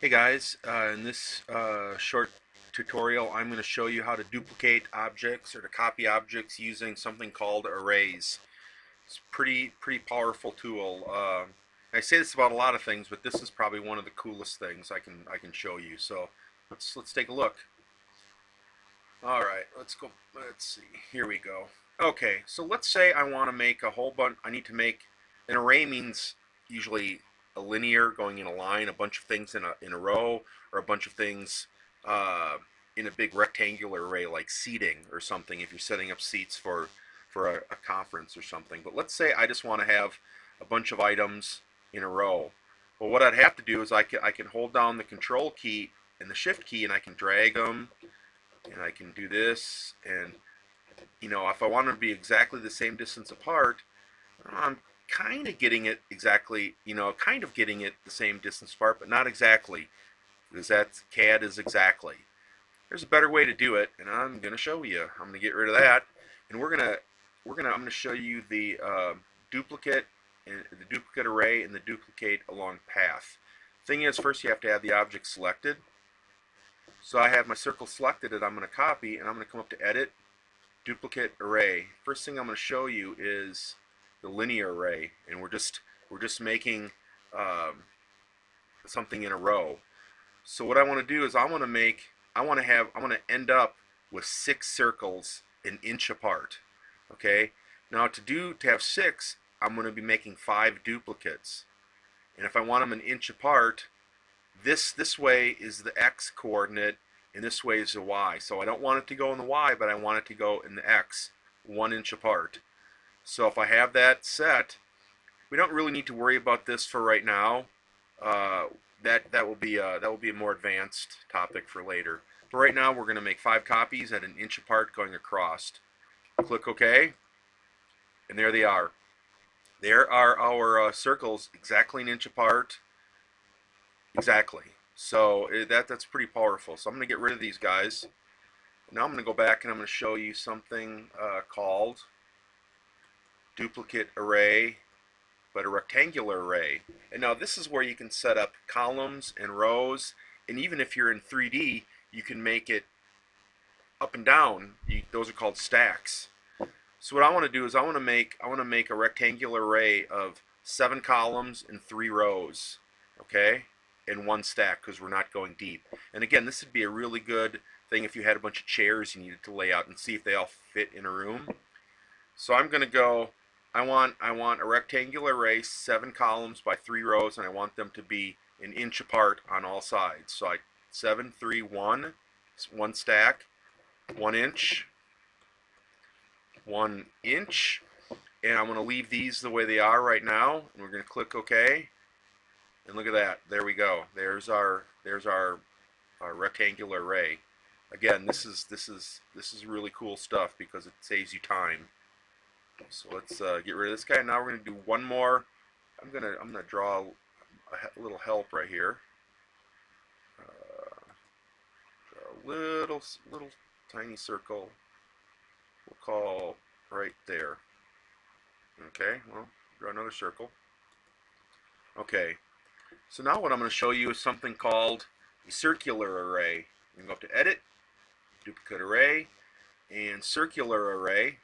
Hey guys, in this short tutorial I'm going to show you how to duplicate objects or to copy objects using something called arrays. It's a pretty powerful tool. I say this about a lot of things, but this is probably one of the coolest things I can show you. So let's take a look. All right, let's go. Let's see. Here we go. Okay, so let's say I want to make a whole bunch. I need to make an array means usually a linear going in a line, a bunch of things in a row, or a bunch of things in a big rectangular array like seating or something. If you're setting up seats for a conference or something. But let's say I just want to have a bunch of items in a row. Well, what I'd have to do is I can hold down the control key and the shift key, and I can drag them, and I can do this, and if I want them to be exactly the same distance apart, I'm kind of getting it exactly, kind of getting it the same distance apart, but not exactly, because that CAD is exactly. There's a better way to do it, and I'm going to show you. I'm going to get rid of that, and I'm going to show you the duplicate, and the duplicate array, and the duplicate along path. Thing is, first you have to have the object selected. So I have my circle selected that I'm going to copy, and I'm going to come up to Edit, Duplicate Array. First thing I'm going to show you is the linear array, and we're just making something in a row. So what I want to do is I want to end up with 6 circles an inch apart. Okay. Now to have 6, I'm going to be making 5 duplicates, and if I want them an inch apart, this way is the x coordinate and this way is the y. So I don't want it to go in the y, but I want it to go in the x, 1 inch apart. So if I have that set, we don't really need to worry about this for right now. That will be a more advanced topic for later. But right now we're going to make 5 copies at an inch apart going across. Click OK, and there they are. There are our circles exactly an inch apart. Exactly. So that's pretty powerful. So I'm going to get rid of these guys. Now I'm going to go back and I'm going to show you something called duplicate array, but a rectangular array. And now this is where you can set up columns and rows, and even if you're in 3D, you can make it up and down. Those are called stacks. So what I want to do is I want to make a rectangular array of 7 columns and 3 rows. Okay? In one stack, because we're not going deep. And again, this would be a really good thing if you had a bunch of chairs you needed to lay out and see if they all fit in a room. So I'm going to go, I want a rectangular array, 7 columns by 3 rows, and I want them to be an inch apart on all sides. So 7, 3, 1, one stack, 1 inch, 1 inch, and I'm going to leave these the way they are right now, and we're going to click OK. And look at that. There we go. There's our rectangular array. Again, this is really cool stuff because it saves you time. So let's get rid of this guy. Now we're going to do one more. I'm gonna draw a little help right here. Draw a little tiny circle. We'll call right there. Okay. Well, draw another circle. Okay. So now what I'm going to show you is something called a circular array. You can go up to Edit, Duplicate Array, and Circular Array.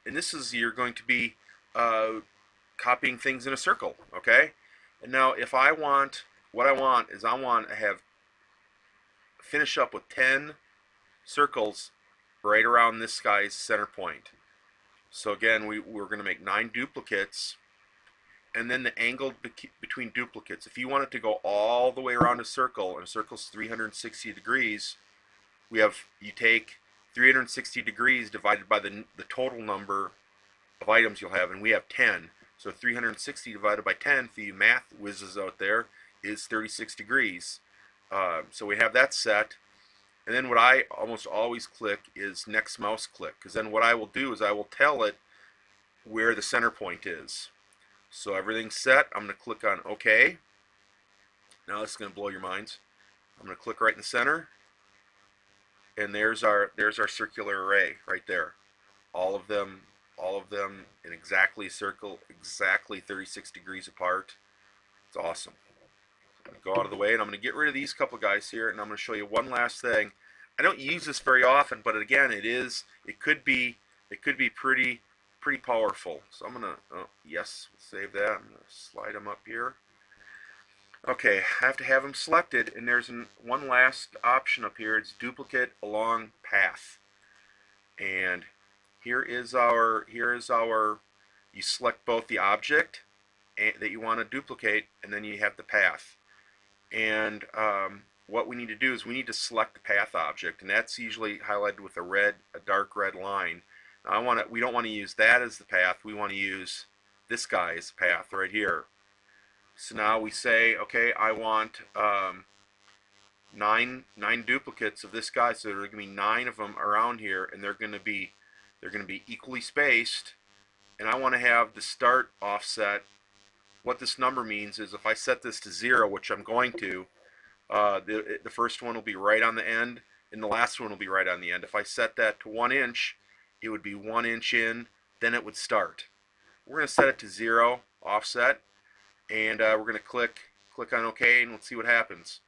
And this is, you're going to be copying things in a circle, okay? And now if I want, what I want is I want to finish up with 10 circles right around this guy's center point. So again, we're going to make 9 duplicates, and then the angle between duplicates. If you want it to go all the way around a circle, and a circle's 360 degrees, you take 360 degrees divided by the total number of items you'll have, and we have 10. So 360 divided by 10, for you math whizzes out there, is 36 degrees. So we have that set. And then what I almost always click is next mouse click, because then what I will do is I will tell it where the center point is. So everything's set. I'm going to click on OK. Now this is going to blow your minds. I'm going to click right in the center, and there's our circular array right there. All of them in exactly a circle, exactly 36 degrees apart. It's awesome. Go out of the way, and I'm going to get rid of these couple guys here, and I'm going to show you one last thing. I don't use this very often, but again, it could be pretty powerful. So I'm going to, oh, yes, save that. I'm going to slide them up here. Okay, I have to have them selected, and there's one last option up here. It's duplicate along path. And you select both the object that you want to duplicate, and then you have the path. And what we need to do is we need to select the path object, and that's usually highlighted with a dark red line. Now we don't want to use that as the path. We want to use this guy as the path right here. So now we say, okay, I want nine duplicates of this guy. So there are going to be 9 of them around here, and they're going to be equally spaced. And I want to have the start offset. What this number means is if I set this to 0, which I'm going to, the first one will be right on the end, and the last one will be right on the end. If I set that to 1 inch, it would be 1 inch in, then it would start. We're going to set it to 0 offset, and we're going to click on OK, and let's see what happens.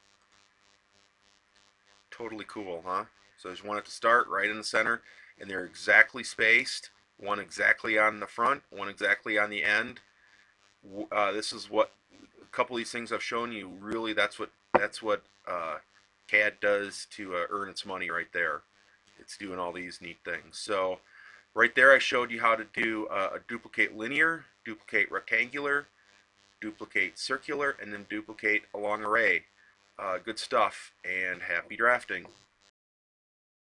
Totally cool, huh? So I just want it to start right in the center, and they're exactly spaced. One exactly on the front, one exactly on the end. This is what a couple of these things I've shown you. Really, that's what CAD does to earn its money right there. It's doing all these neat things. So right there, I showed you how to do a duplicate linear, duplicate rectangular, duplicate circular, and then duplicate along array. Good stuff, and happy drafting.